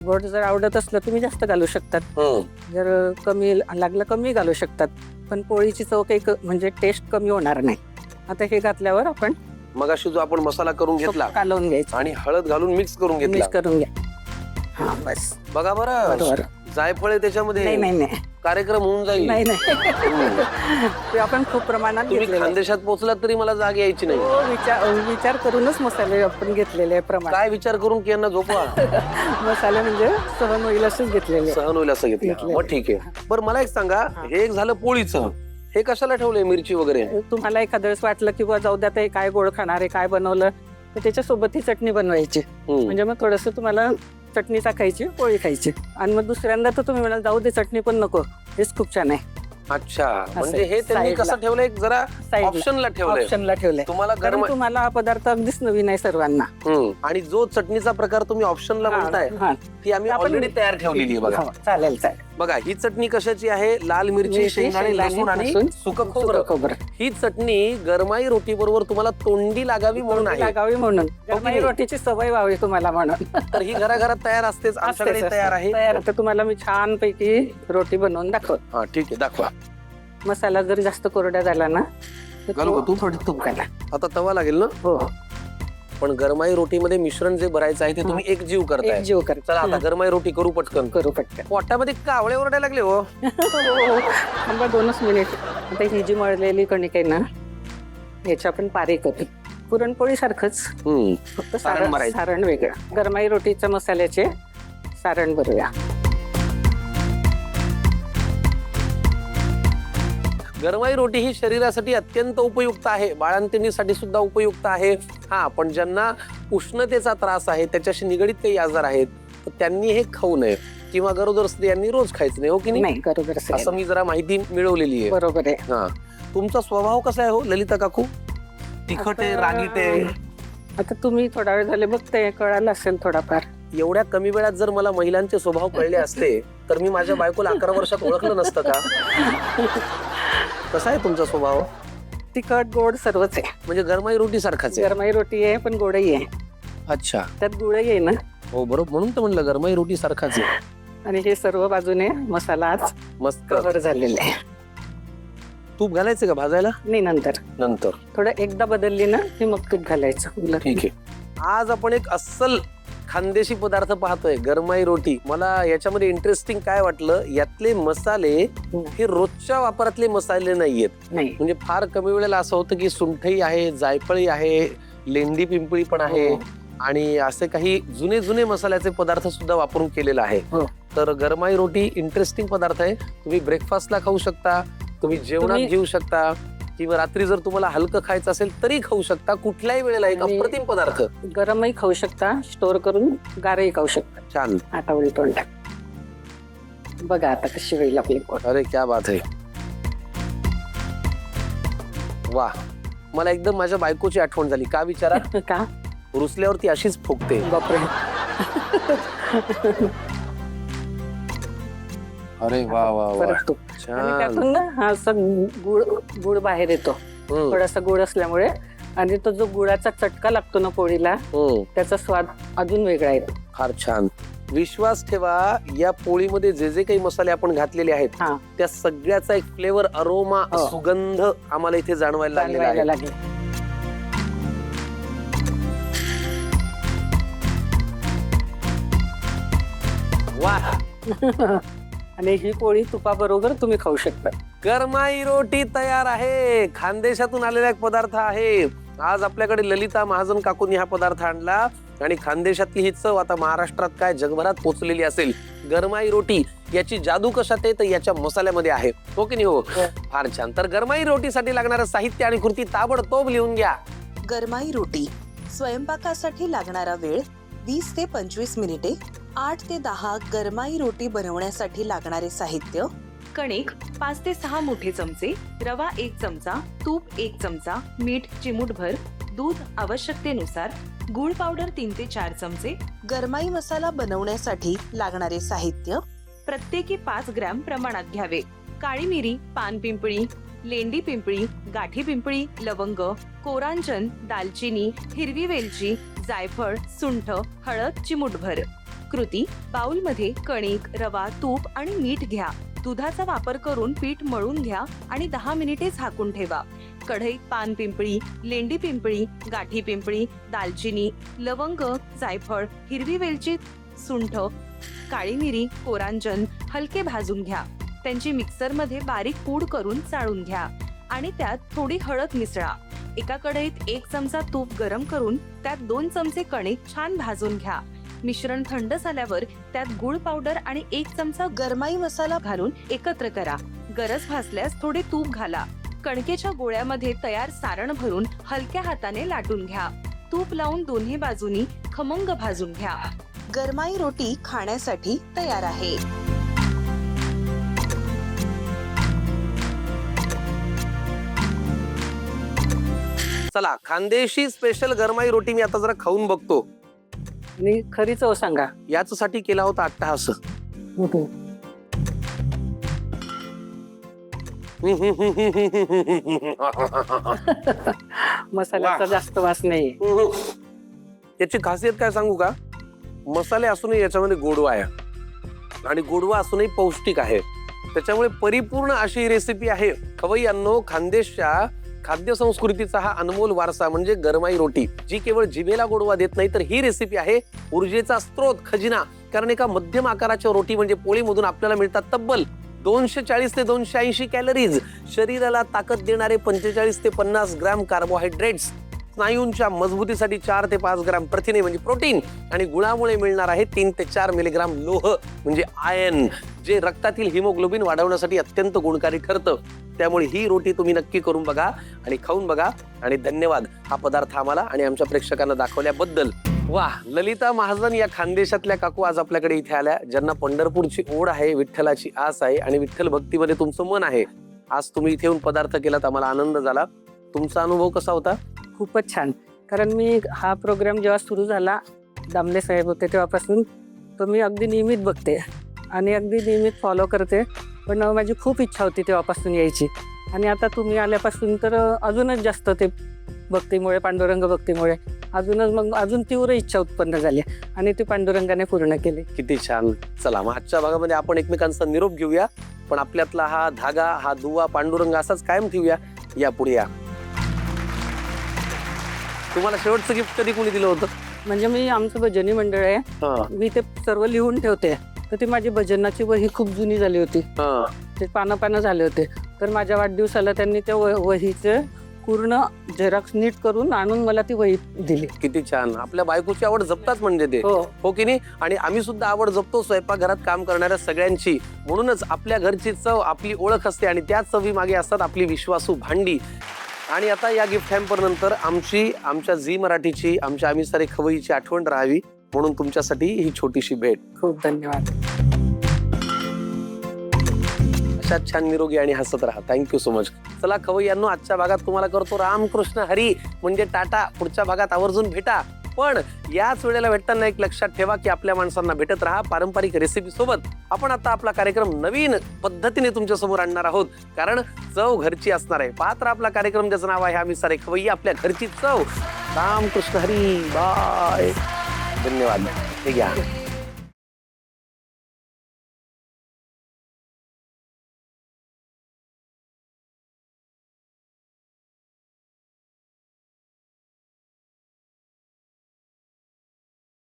गोड जर आवडत असलं तुम्ही जास्त घालू शकतात, जर कमी लागलं कमी घालू शकतात, पण पोळीची चव काही म्हणजे टेस्ट कमी होणार नाही. आता हे घातल्यावर आपण मगाशी जो आपण मसाला करून घेतला कालवून घ्यायचा आणि हळद घालून मिक्स करून घेतला, मिक्स करून घ्या. हा बस. बघा बरं बरोबर. जायफळ त्याच्यामध्ये नाही नाही नाही कार्यक्रम होऊन जाईल. नाही नाही ते आपण खूप प्रमाणात तुम्ही घेतलेले आहे. खानदेशात पोहोचलात तरी मला जाग यायची नाही. हो, विचार करूनच मसाले आपण घेतलेले आहे प्रमाण. काय विचार करून की यांना झोपवा मसाले म्हणजे सहन होईल असंच घेतलेले. सहन होईल असं घेतलं. घेतलेलं. मग ठीक आहे. बरं मला एक सांगा, हे एक झालं पोळीचं, हे कशाला ठेवलंय मिरची वगैरे? तुम्हाला एखाद्या वेळेस वाटलं की जाऊ द्या ते काय गोड खाणार आहे, काय बनवलं तर त्याच्यासोबत ही चटणी बनवायची. म्हणजे मग थोडस तुम्हाला चटणी टाकायची, पोळी खायची, आणि मग दुसऱ्यांदा तर तुम्ही म्हणाल जाऊ दे चटणी पण नको, हेच खूप छान आहे. अच्छा, म्हणजे हे त्यांनी साईडला. कसं ठेवलंय, जरा ऑप्शनला ठेवलंय. ऑप्शनला ठेवलंय. तुम्हाला कारण गरम तुम्हाला हा पदार्थ अगदीच नवीन आहे सर्वांना. आणि जो चटणीचा प्रकार तुम्ही ऑप्शनला म्हणताय हा. ती आम्ही आपण- ऑलरेडी तयार ठेवलेली आहे. बघा हो, चालेल चालेल. बघा, ही चटणी कशाची आहे? लाल मिरची, शेंगदाणे, लसूण आणि सुकं खोबरं. ही चटणी गरमाई रोटी बरोबर तुम्हाला तोंडी लागावी म्हणून आहे. लागावी म्हणून, की गरमाई नाही? रोटीची सवय व्हावी तुम्हाला म्हणून. तर ही घराघरात तयार असतेच, आमच्याकडे असतेच, तयार आहे. तयार. आता तुम्हाला मी छान पैकी रोटी बनवून दाखव. हा ठीक आहे, दाखवा. मसाला जर जास्त कोरडा झाला ना तर घालू का तू? थोडी तूप घाला. आता तवा लागेल ना? हो, पण गरमाई रोटीमध्ये मिश्रण जे भरायचं आहे ते तुम्ही एक जीव करताय. एक जीव कर. चला आता गरमाई रोटी करू पटकन. करू पटकन. पोटामध्ये कावळे ओरडायला लागले हो. थांबा 2च मिनिट. आता ही जी मळलेली कणिक आहे ना, याची आपण पारी करू. पुरणपोळी सारखंच, फक्त सारण भरायचं. सारण वेगळं. गरमाई रोटीच्या मसाल्याचे सारण भरूया. गरमाई रोटी ही शरीरासाठी अत्यंत उपयुक्त आहे, बाळंतिणीसाठी सुद्धा उपयुक्त आहे. हा, पण ज्यांना उष्णतेचा त्रास आहे, त्याच्याशी निगडीत काही आजार आहेत, तर त्यांनी हे खाऊ नये, किंवा गरोदर स्त्रियांनी रोज खायचं नाही. हो की नाही, बरोबर असं मी जरा माहिती मिळवलेली आहे. बरोबर आहे. हा, तुमचा स्वभाव कसा आहे हो ललिता काकू? तिखट आहे, रागीट आहे? आता तुम्ही थोडा वेळ झाले बघते, कळालं असेल थोडाफार. एवढ्या कमी वेळात जर मला महिलांचे स्वभाव कळले असते तर मी माझ्या बायकोला 11 वर्षात ओळखलं नसतं का? कसा आहे तुमचा स्वभाव? तिखट गोड सर्वच आहे. म्हणजे गरमाई रोटी सारखाच आहे. गरमाई रोटी आहे पण गोडही आहे, अच्छा, त्यात गुळही आहे ना. हो बरोबर, म्हणून तर म्हणलं गरमाई रोटी सारखाच आहे. आणि हे सर्व बाजूने मसाला आज मस्त. कव्हर झालेले आहे. तूप घालायचं का भाजायला? नाही, नंतर नंतर. थोडं एकदा बदलली ना की मग तूप घालायचं. ठीक आहे. आज आपण एक अस्सल खानदेशी पदार्थ पाहतोय, गरमाई रोटी. मला याच्यामध्ये इंटरेस्टिंग काय वाटलं, यातले मसाले हे रोजच्या वापरातले मसाले नाहीयेत. नाही, म्हणजे फार कमी वेळेला असं होतं की सुंठई आहे, जायफळी आहे, लेंडी पिंपळी पण आहे, आणि असे काही जुने जुने मसाल्याचे पदार्थ सुद्धा वापरून केलेला आहे. तर गरमाई रोटी इंटरेस्टिंग पदार्थ आहे. तुम्ही ब्रेकफास्टला खाऊ शकता, तुम्ही जेवणात घेऊ शकता, किंवा रात्री जर तुम्हाला हलकं खायचं असेल तरी खाऊ शकता. कुठल्याही वेळेला एक अप्रतिम पदार्थ. गरमही खाऊ शकता, स्टोर करून गारही खाऊ शकता. छान. आता उलटून टाक. बघा आता कशी होईल आपली पोळी. अरे क्या बात आहे. वा, मला एकदम माझ्या बायकोची आठवण झाली. का विचारा? का? रुसल्यावरती अशीच फुगते. बापरे. अरे वा वा वा, परत तूप. आणि छान. त्यातून ना हा असं गुळ बाहेर येतो. थोडासा गुळ असल्यामुळे, आणि तो जो गुळाचा चटका लागतो ना पोळीला, त्याचा स्वाद अजून वेगळा येतो. फार छान. विश्वास ठेवा, या पोळीमध्ये जे जे काही मसाले आपण घातलेले आहेत त्या सगळ्याचा एक फ्लेवर, अरोमा, सुगंध आम्हाला इथे जाणवायला लागलेला आहे. वा. आणि ही पोळी तुपाबरोबर तुम्ही खाऊ शकता. गरमाई रोटी तयार आहे. खानदेशातून आलेला एक पदार्थ आहे. आज आपल्याकडे ललिता महाजन काकूंनी हा पदार्थ आणला, आणि खानदेशातली ही चव आता महाराष्ट्रात काय जगभरात पोहोचलेली असेल. गरमाई रोटी, याची जादू कशात आहे तर याच्या मसाल्यामध्ये आहे. हो की नाही? हो, फार छान. तर गरमाई रोटीसाठी लागणारं साहित्य आणि कृती ताबडतोब लिहून घ्या. गरमाई रोटी स्वयंपाकासाठी लागणारा वेळ 20 ते 25 मिनिटे. 8 ते 10 गरमाई रोटी बनवण्यासाठी लागणारे साहित्य: कणिक 5 ते 6 मोठे चमचे, रवा 1 चमचा, तूप 1 चमचा, मीठ चिमूटभर, दूध आवश्यकतेनुसार, गूळ पावडर 3 ते 4 चमचे. गरमाई मसाला बनवण्यासाठी लागणारे साहित्य: प्रत्येकी 5 ग्रॅम प्रमाणात घ्यावे. काळी मिरी, पान पिंपळी, लेंडी पिंपळी, गाठी पिंपळी, लवंग, कोरांचन, दालचिनी, हिरवी वेलची, जायफळ, सुंठ, हळद चिमूटभर. कृती: बाउलमध्ये कणिक, रवा, तूप आणि मीठ घ्या. दुधाचा वापर करून पीठ मळून घ्या आणि 10 मिनिटे झाकून ठेवा. कढईत पान पिंपळी, लेंडी पिंपळी, गाठी पिंपळी, दालचिनी, लवंग, जायफळ, हिरवी वेलची, सुंठ, काळी मिरी, कोरांजन हलके भाजून घ्या. त्यांची मिक्सरमध्ये बारीक पूड करून चाळून घ्या आणि त्यात थोडी हळद मिसळा. एका कढईत 1 चमचा तूप गरम करून त्यात 2 चमचे कणिक छान भाजून घ्या. मिश्रण थंड झाल्यावर त्यात गुळ पावडर आणि 1 चमचा गरमाई मसाला घालून एकत्र करा. गरज भासल्यास थोडे तूप घाला. कणकेच्या गोळ्यामध्ये तयार सारण भरून हलक्या हाताने लाटून घ्या. तूप लावून दोन्ही बाजूनी खमंग भाजून घ्या. गरमाई रोटी खाण्यासाठी तयार आहे. चला, खानदेशी स्पेशल गरमाई रोटी मी आता जरा खाऊन बघतो. आणि खरी चव सांगा. याच्यासाठी केला होता अट्टहास. मसाल्याचा जास्त वास नाही. याची खासियत काय सांगू का? मसाले असूनही याच्यामध्ये गोडवा आहे आणि गोडवा असूनही पौष्टिक आहे. त्याच्यामुळे परिपूर्ण अशी रेसिपी आहे. खवय्यांनो, खानदेशच्या खाद्य संस्कृतीचा हा अनमोल वारसा म्हणजे गरमाई रोटी, जी केवळ जिभेला गोडवा देत नाही, तर ही रेसिपी आहे ऊर्जेचा स्रोत, खजिना. कारण एका मध्यम आकाराच्या रोटी म्हणजे पोळीमधून आपल्याला मिळतात तब्बल 240 ते 280 कॅलरीज, शरीराला ताकद देणारे 45 ते 50 ग्रॅम कार्बोहायड्रेट्स, स्नायूंच्या मजबूतीसाठी 4 ते 5 ग्रॅम प्रथिने म्हणजे प्रोटीन, आणि गुळामुळे मिळणार आहे 3 ते 4 मिलीग्राम लोह म्हणजे आयर्न, जे रक्तातील हिमोग्लोबिन वाढवण्यासाठी अत्यंत गुणकारी ठरतं. त्यामुळे ही रोटी तुम्ही नक्की करून बघा आणि खाऊन बघा. आणि धन्यवाद हा पदार्थ आम्हाला आणि आमच्या प्रेक्षकांना दाखवल्याबद्दल. वाह, ललिता महाजन या खानदेशातल्या काकू आज आपल्याकडे इथे आल्या, ज्यांना पंढरपूरची ओढ आहे, विठ्ठलाची आस आहे आणि विठ्ठल भक्तीमध्ये तुमचं मन आहे. आज तुम्ही इथे येऊन पदार्थ केलात, आम्हाला आनंद झाला. तुमचा अनुभव कसा होता? खूपच छान. कारण मी हा प्रोग्राम जेव्हा सुरू झाला, दामले साहेब होते तेव्हापासून तो मी अगदी नियमित बघते आणि अगदी नियमित फॉलो करते. पण माझी खूप इच्छा होती तेव्हापासून यायची आणि आता तुम्ही आल्यापासून तर अजूनच जास्त ते भक्तीमुळे, पांडुरंग भक्तीमुळे अजून तीव्र इच्छा उत्पन्न झाली आणि ती पांडुरंगाने पूर्ण केली. किती छान. चला, मग आजच्या भागामध्ये आपण एकमेकांचा निरोप घेऊया, पण आपल्यातला हा धागा, हा दुवा पांडुरंग असाच कायम ठेवूया. या पुढे या. तुम्हाला शेवटचं गिफ्ट कधी कोणी दिलं होतं? म्हणजे मी, आमचं भजनी मंडळ आहे, मी ते सर्व लिहून ठेवते. तर ती माझी भजनाची वही खूप जुनी झाली होती, ते पानं झाले होते. तर माझ्या वाढदिवसाला त्यांनी त्या वहीचे पूर्ण झेरॉक्स नीट करून आणून मला ती वही दिली. किती छान. आपल्या बायकोची आवड जपतात म्हणजे ते, हो की नाही? आणि आम्ही सुद्धा आवड जपतो स्वयंपाकघरात काम करणाऱ्या सगळ्यांची. म्हणूनच आपल्या घरची चव आपली ओळख असते आणि त्या चवी मागे असतात आपली विश्वासू भांडी. आणि आता या गिफ्ट हॅम्पर नंतर आमच्या झी मराठीची, आम्ही सारे खवयीची आठवण राहावी म्हणून तुमच्यासाठी ही छोटीशी भेट. खूप धन्यवाद. अशाच छान निरोगी आणि हसत राहा. Thank you so much. चला खवय्यांनो, आजच्या भागात तुम्हाला करतो रामकृष्ण हरी म्हणजे टाटा. पुढच्या भागात आवर्जून भेटा. पण याच वेळेला भेटताना एक लक्षात ठेवा की आपल्या माणसांना भेटत राहा पारंपरिक रेसिपी सोबत. आपण आता आपला कार्यक्रम नवीन पद्धतीने तुमच्या समोर आणणार आहोत, कारण चव घरची असणार आहे. पात्र आपला कार्यक्रम, ज्याचं नाव आहे आम्ही सारे खवय्ये, आपल्या घरची चव. रामकृष्ण हरी. बाय. धन्यवाद. हे घ्या.